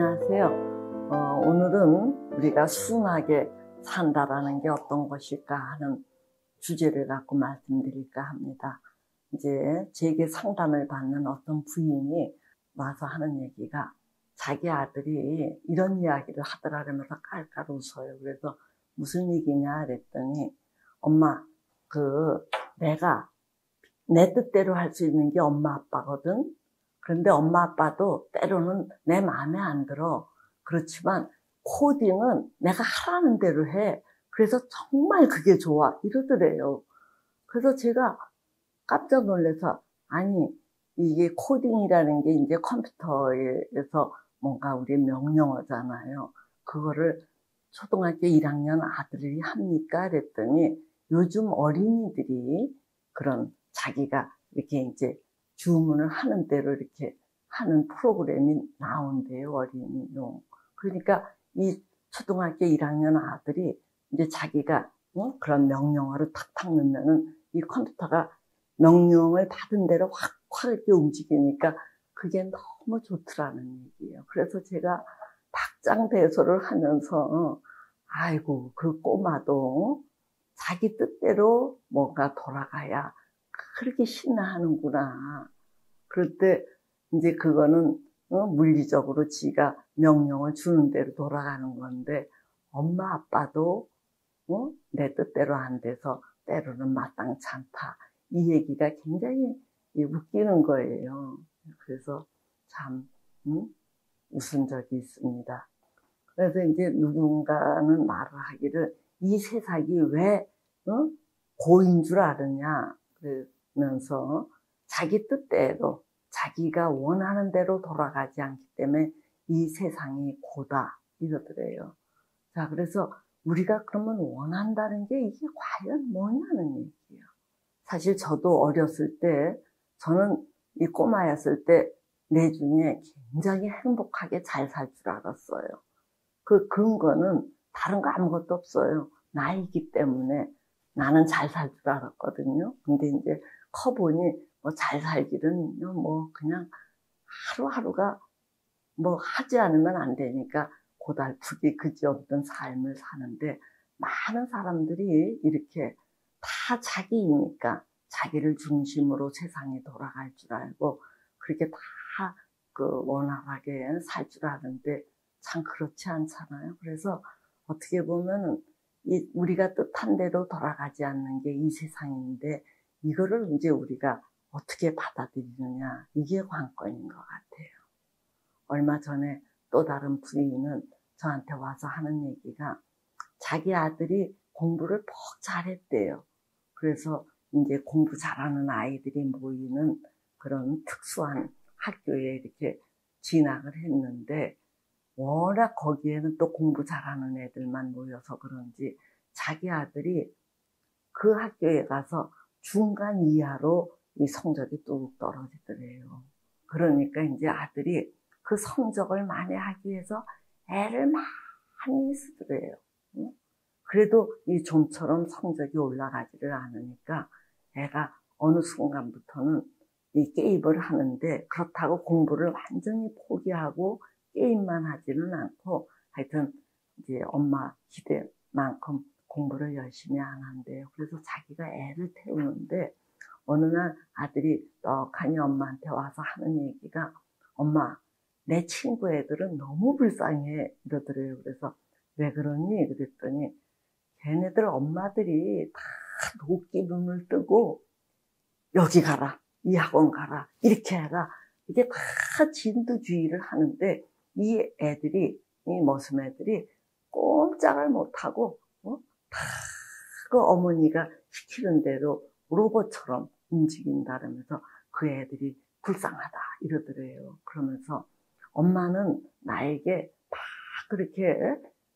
안녕하세요. 오늘은 우리가 순하게 산다라는 게 어떤 것일까 하는 주제를 갖고 말씀드릴까 합니다. 이제 제게 상담을 받는 어떤 부인이 와서 하는 얘기가 자기 아들이 이런 이야기를 하더라 그러면서 깔깔 웃어요. 그래서 무슨 얘기냐 그랬더니 엄마, 내가 내 뜻대로 할 수 있는 게 엄마 아빠거든. 그런데 엄마 아빠도 때로는 내 마음에 안 들어. 그렇지만 코딩은 내가 하라는 대로 해. 그래서 정말 그게 좋아. 이러더래요. 그래서 제가 깜짝 놀라서 아니 이게 코딩이라는 게 이제 컴퓨터에서 뭔가 우리 명령어잖아요. 그거를 초등학교 1학년 아들이 합니까? 그랬더니 요즘 어린이들이 그런 자기가 이렇게 이제 주문을 하는 대로 이렇게 하는 프로그램이 나온대요, 어린이용. 그러니까 이 초등학교 1학년 아들이 이제 자기가 그런 명령어를 탁탁 넣으면은 이 컴퓨터가 명령을 받은 대로 확 이렇게 움직이니까 그게 너무 좋더라는 얘기예요. 그래서 제가 박장대소를 하면서 아이고, 그 꼬마도 자기 뜻대로 뭔가 돌아가야 그렇게 신나하는구나. 그럴 때 이제 그거는 물리적으로 지가 명령을 주는 대로 돌아가는 건데 엄마 아빠도 내 뜻대로 안 돼서 때로는 마땅치 않다. 이 얘기가 굉장히 웃기는 거예요. 그래서 참 웃은 적이 있습니다. 그래서 이제 누군가는 말을 하기를 이 세상이 왜 고인 줄 아느냐 그러면서 자기 뜻대로 자기가 원하는 대로 돌아가지 않기 때문에 이 세상이 고다 이러더래요. 자, 그래서 우리가 그러면 원한다는 게 이게 과연 뭐냐는 얘기예요. 사실 저도 어렸을 때 저는 이 꼬마였을 때 내 중에 굉장히 행복하게 잘 살 줄 알았어요. 그 근거는 다른 거 아무것도 없어요. 나이기 때문에 나는 잘 살 줄 알았거든요. 근데 이제 커보니 뭐 잘 살기는 뭐 그냥 하루하루가 뭐 하지 않으면 안 되니까 고달프기 그지없던 삶을 사는데 많은 사람들이 이렇게 다 자기이니까 자기를 중심으로 세상이 돌아갈 줄 알고 그렇게 다 원활하게 살 줄 아는데 참 그렇지 않잖아요. 그래서 어떻게 보면 우리가 뜻한 대로 돌아가지 않는 게 이 세상인데 이거를 이제 우리가 어떻게 받아들이느냐 이게 관건인 것 같아요. 얼마 전에 또 다른 부인은 저한테 와서 하는 얘기가 자기 아들이 공부를 퍽 잘했대요. 그래서 이제 공부 잘하는 아이들이 모이는 그런 특수한 학교에 이렇게 진학을 했는데 워낙 거기에는 또 공부 잘하는 애들만 모여서 그런지 자기 아들이 그 학교에 가서 중간 이하로 이 성적이 뚝 떨어지더래요. 그러니까 이제 아들이 그 성적을 만회하기 위해서 애를 많이 쓰더래요. 그래도 이 좀처럼 성적이 올라가지를 않으니까 애가 어느 순간부터는 이 게임을 하는데 그렇다고 공부를 완전히 포기하고 게임만 하지는 않고 하여튼 이제 엄마 기대만큼 공부를 열심히 안 한대요. 그래서 자기가 애를 태우는데 어느 날 아들이 떡하니 엄마한테 와서 하는 얘기가 엄마, 내 친구 애들은 너무 불쌍해 이러더래요. 그래서 왜 그러니? 그랬더니 걔네들 엄마들이 다 높게 눈을 뜨고 여기 가라, 이 학원 가라, 이렇게 해라. 이게 다 진두주의를 하는데 이 애들이, 이 머슴 애들이 꼼짝을 못하고 다 그 어머니가 시키는 대로 로봇처럼 움직인다면서 그 애들이 불쌍하다 이러더래요. 그러면서 엄마는 나에게 다 그렇게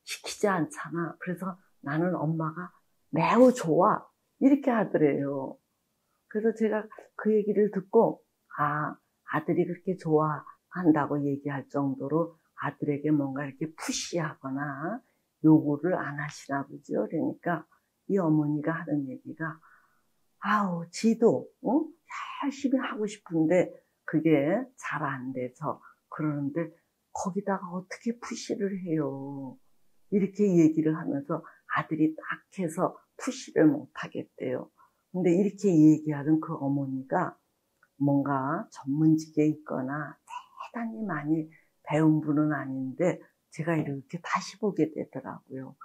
시키지 않잖아. 그래서 나는 엄마가 매우 좋아. 이렇게 하더래요. 그래서 제가 그 얘기를 듣고 아들이 그렇게 좋아한다고 얘기할 정도로 아들에게 뭔가 이렇게 푸시하거나 요구를 안 하시나 보죠. 그러니까 이 어머니가 하는 얘기가 지도 열심히 하고 싶은데 그게 잘 안 돼서 그러는데 거기다가 어떻게 푸시를 해요. 이렇게 얘기를 하면서 아들이 딱 해서 푸시를 못 하겠대요. 근데 이렇게 얘기하는 그 어머니가 뭔가 전문직에 있거나 대단히 많이 배운 분은 아닌데 제가 이렇게 다시 보게 되더라고요.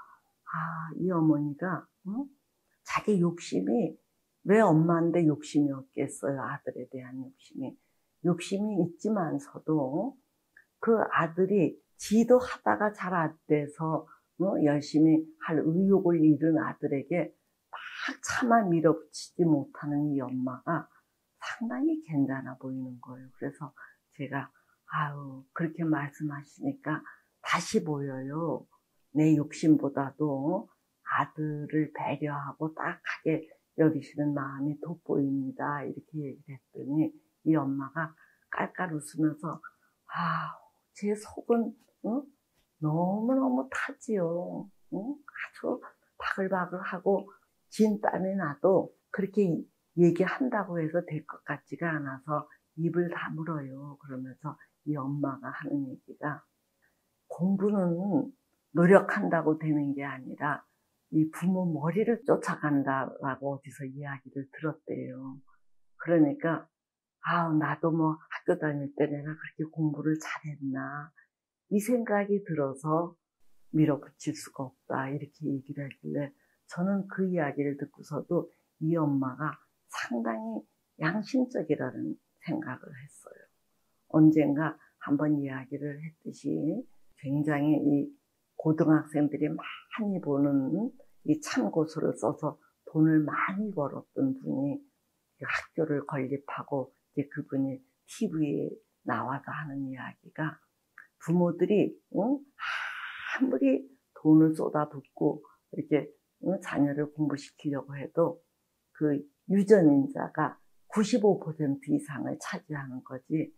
아, 이 어머니가 자기 욕심이 왜 엄마인데 욕심이 없겠어요. 아들에 대한 욕심이 있지만서도 그 아들이 지도 하다가 잘 안 돼서 열심히 할 의욕을 잃은 아들에게 막 차마 밀어붙이지 못하는 이 엄마가 상당히 괜찮아 보이는 거예요. 그래서 제가 아유 그렇게 말씀하시니까 다시 보여요. 내 욕심보다도 아들을 배려하고 딱하게 여기시는 마음이 돋보입니다. 이렇게 얘기를 했더니 이 엄마가 깔깔 웃으면서 제 속은 너무너무 타지요. 아주 바글바글하고 진땀이 나도 그렇게 얘기한다고 해서 될 것 같지가 않아서 입을 다물어요. 그러면서 이 엄마가 하는 얘기가 공부는 노력한다고 되는 게 아니라 이 부모 머리를 쫓아간다라고 어디서 이야기를 들었대요. 그러니까 나도 뭐 학교 다닐 때 내가 그렇게 공부를 잘했나 이 생각이 들어서 밀어붙일 수가 없다 이렇게 얘기를 하길래 저는 그 이야기를 듣고서도 이 엄마가 상당히 양심적이라는 생각을 했어요. 언젠가 한번 이야기를 했듯이 굉장히 이 고등학생들이 많이 보는 이 참고서를 써서 돈을 많이 벌었던 분이 학교를 건립하고 이제 그분이 TV에 나와서 하는 이야기가 부모들이 아무리 돈을 쏟아붓고 이렇게 자녀를 공부시키려고 해도 그 유전인자가 95% 이상을 차지하는 거지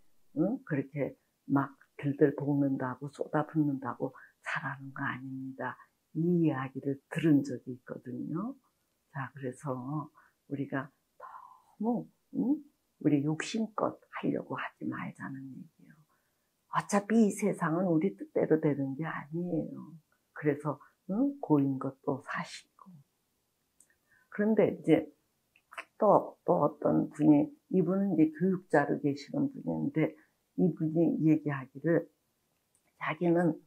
그렇게 막 들들 볶는다고 쏟아붓는다고 잘하는 거 아닙니다. 이 이야기를 들은 적이 있거든요. 자, 그래서 우리가 너무 우리 욕심껏 하려고 하지 말자는 얘기예요. 어차피 이 세상은 우리 뜻대로 되는 게 아니에요. 그래서 고인 것도 사시고. 그런데 이제 또 어떤 분이 이분은 이제 교육자로 계시는 분인데 이분이 얘기하기를 자기는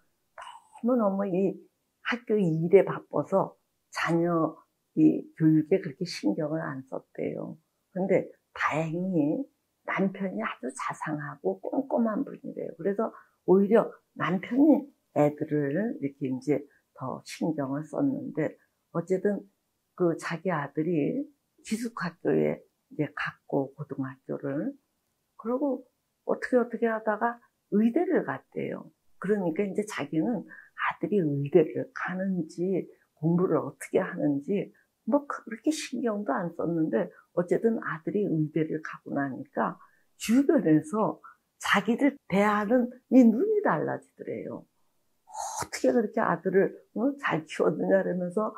너무너무 이 학교 일에 바빠서 자녀 이 교육에 그렇게 신경을 안 썼대요. 근데 다행히 남편이 아주 자상하고 꼼꼼한 분이래요. 그래서 오히려 남편이 애들을 이렇게 이제 더 신경을 썼는데 어쨌든 그 자기 아들이 기숙학교에 이제 갔고 고등학교를 그러고 어떻게 하다가 의대를 갔대요. 그러니까 이제 자기는 아들이 의대를 가는지 공부를 어떻게 하는지 뭐 그렇게 신경도 안 썼는데 어쨌든 아들이 의대를 가고 나니까 주변에서 자기를 대하는 이 눈이 달라지더래요. 어떻게 그렇게 아들을 잘 키웠느냐 그러면서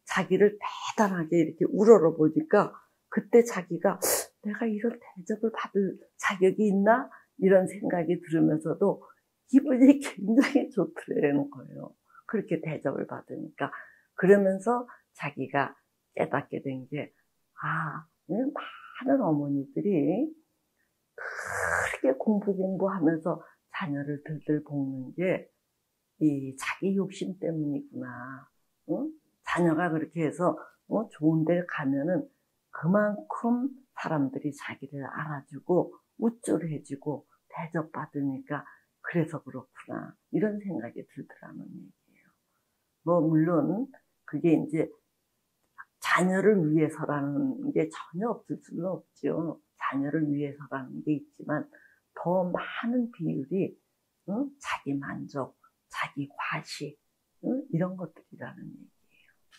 자기를 대단하게 이렇게 우러러보니까 그때 자기가 내가 이런 대접을 받을 자격이 있나? 이런 생각이 들으면서도 기분이 굉장히 좋더라는 거예요. 그렇게 대접을 받으니까. 그러면서 자기가 깨닫게 된 게, 많은 어머니들이 그렇게 공부하면서 자녀를 들들 볶는 게 이 자기 욕심 때문이구나. 응? 자녀가 그렇게 해서 좋은 데 가면은 그만큼 사람들이 자기를 알아주고 우쭐해주고 대접받으니까 그래서 그렇구나. 이런 생각이 들더라는 얘기예요. 뭐 물론 그게 이제 자녀를 위해서라는 게 전혀 없을 수는 없죠. 자녀를 위해서라는 게 있지만 더 많은 비율이 자기 만족, 자기 과시 이런 것들이라는 얘기예요.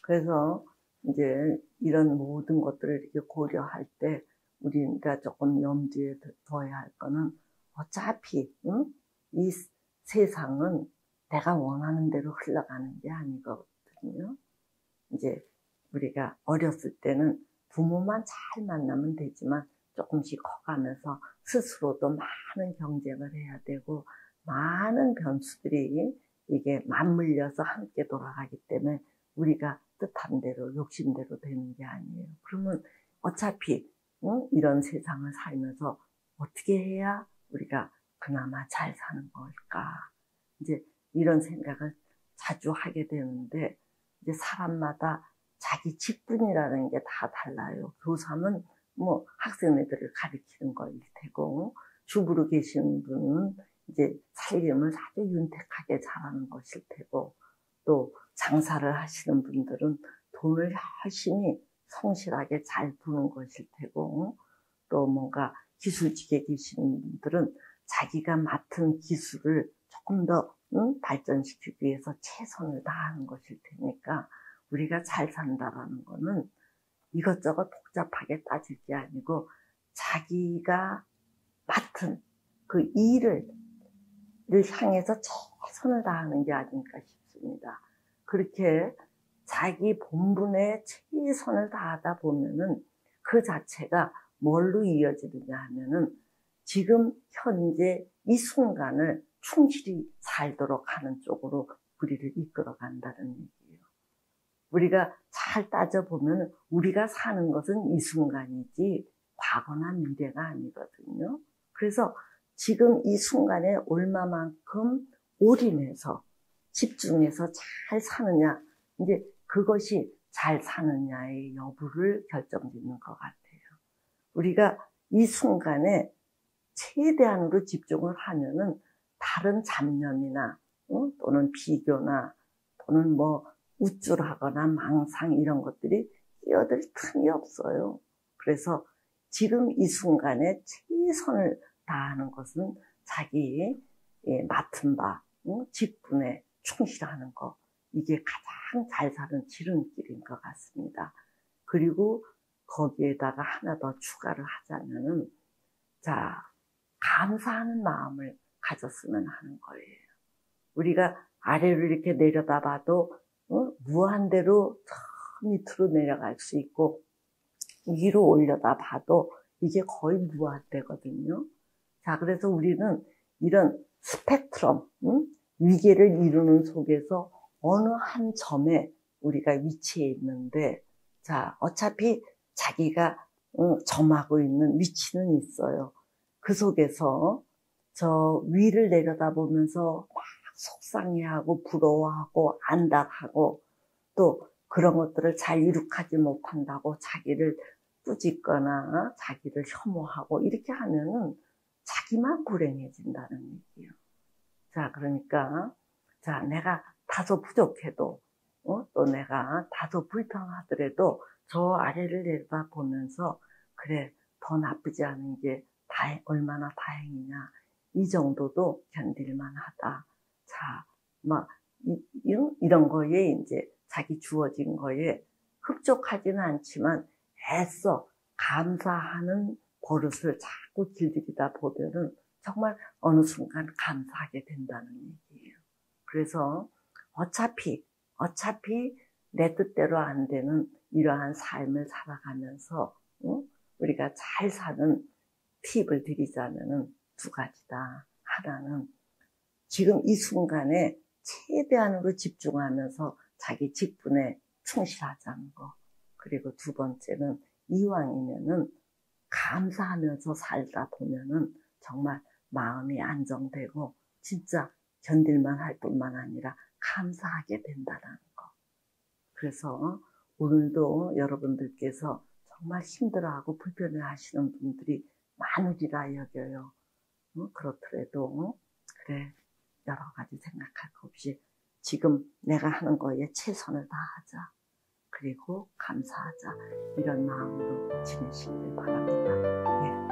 그래서 이제 이런 모든 것들을 이렇게 고려할 때 우리가 조금 염두에 둬야 할 거는 어차피 이 세상은 내가 원하는 대로 흘러가는 게 아니거든요. 이제 우리가 어렸을 때는 부모만 잘 만나면 되지만 조금씩 커가면서 스스로도 많은 경쟁을 해야 되고 많은 변수들이 이게 맞물려서 함께 돌아가기 때문에 우리가 뜻한 대로 욕심대로 되는 게 아니에요. 그러면 어차피 이런 세상을 살면서 어떻게 해야 우리가 그나마 잘 사는 걸까? 이제 이런 생각을 자주 하게 되는데, 이제 사람마다 자기 직분이라는 게 다 달라요. 교사는 뭐 학생애들을 가르치는 거일 테고, 주부로 계시는 분은 이제 살림을 아주 윤택하게 잘하는 것일 테고, 또 장사를 하시는 분들은 돈을 열심히 성실하게 잘 버는 것일 테고, 또 뭔가 기술직에 계시는 분들은 자기가 맡은 기술을 조금 더 발전시키기 위해서 최선을 다하는 것일 테니까, 우리가 잘 산다라는 거는 이것저것 복잡하게 따질 게 아니고 자기가 맡은 그 일을 향해서 최선을 다하는 게 아닐까 싶습니다. 그렇게 자기 본분에 최선을 다하다 보면은 그 자체가 뭘로 이어지느냐 하면은 지금 현재 이 순간을 충실히 살도록 하는 쪽으로 우리를 이끌어 간다는 얘기예요. 우리가 잘 따져보면 우리가 사는 것은 이 순간이지 과거나 미래가 아니거든요. 그래서 지금 이 순간에 얼마만큼 올인해서 집중해서 잘 사느냐, 이제 그것이 잘 사느냐의 여부를 결정짓는 것 같아요. 우리가 이 순간에 최대한으로 집중을 하면은 다른 잡념이나 또는 비교나 또는 뭐 우쭐하거나 망상 이런 것들이 끼어들 틈이 없어요. 그래서 지금 이 순간에 최선을 다하는 것은 자기 맡은 바 직분에 충실하는 것, 이게 가장 잘 사는 지름길인 것 같습니다. 그리고 거기에다가 하나 더 추가를 하자면은, 자, 감사하는 마음을 가졌으면 하는 거예요. 우리가 아래로 이렇게 내려다봐도 무한대로 저 밑으로 내려갈 수 있고, 위로 올려다봐도 이게 거의 무한대거든요. 자, 그래서 우리는 이런 스펙트럼, 위계를 이루는 속에서 어느 한 점에 우리가 위치해 있는데, 자, 어차피 자기가 점하고 있는 위치는 있어요. 그 속에서 저 위를 내려다보면서 막 속상해하고 부러워하고 안달하고 또 그런 것들을 잘 이룩하지 못한다고 자기를 꾸짖거나 자기를 혐오하고 이렇게 하면은 자기만 불행해진다는 얘기예요. 자, 그러니까 자, 내가 다소 부족해도 또 내가 다소 불평하더라도 저 아래를 내려다보면서 그래, 더 나쁘지 않은 게 얼마나 다행이냐, 이 정도도 견딜만 하다. 자, 막 이런 거에 이제 자기 주어진 거에 흡족하지는 않지만 애써 감사하는 버릇을 자꾸 길들이다 보면은 정말 어느 순간 감사하게 된다는 얘기예요. 그래서 어차피 내 뜻대로 안 되는 이러한 삶을 살아가면서 우리가 잘 사는 팁을 드리자면은 두 가지다. 하나는 지금 이 순간에 최대한으로 집중하면서 자기 직분에 충실하자는 거. 그리고 두 번째는 이왕이면은 감사하면서 살다 보면은 정말 마음이 안정되고 진짜 견딜만 할 뿐만 아니라 감사하게 된다는 거. 그래서 오늘도 여러분들께서 정말 힘들어하고 불편해하시는 분들이 많으리라 여겨요. 그렇더라도 그래, 여러 가지 생각할 거 없이 지금 내가 하는 거에 최선을 다하자. 그리고 감사하자. 이런 마음으로 지내시길 바랍니다. 예.